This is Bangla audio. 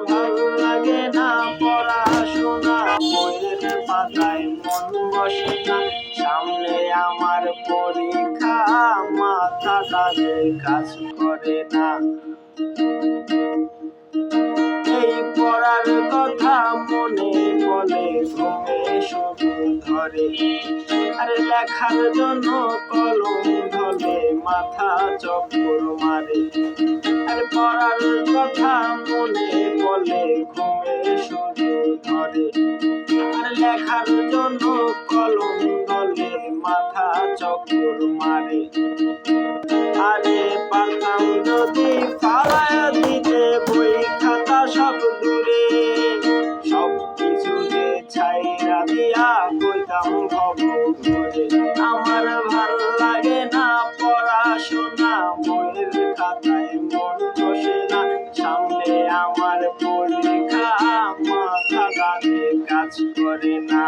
ভাল লাগে না পড়াশোনা, বইয়ের পাতায় মন বসে না, সামনে আমার পরীক্ষা, মাথা তাদের কাজ করে না। এই পড়ার কথা মনে পড়ে ঘুমে শুধু ধরে, আর লেখার জন্য কলম ধরে মাথা চক্কর মারে। আর পড়ার কথা মনে পড়ে ঘুমে শুধু ধরে, আর লেখার জন্য কলম ধরে মাথা চক্কর মারে। আরে পারতাম যদি ফালায়া দিতে বই খাতা সব দূরে, সব কিছু যে ছাইরা দিয়া কইতাম ভব করে। আমার ভাল লাগে না পড়াশোনা, বইয়ের খাতায় মন বসে না, সামনে আমার পরীক্ষা, মাথা তাদের কাজ করে না।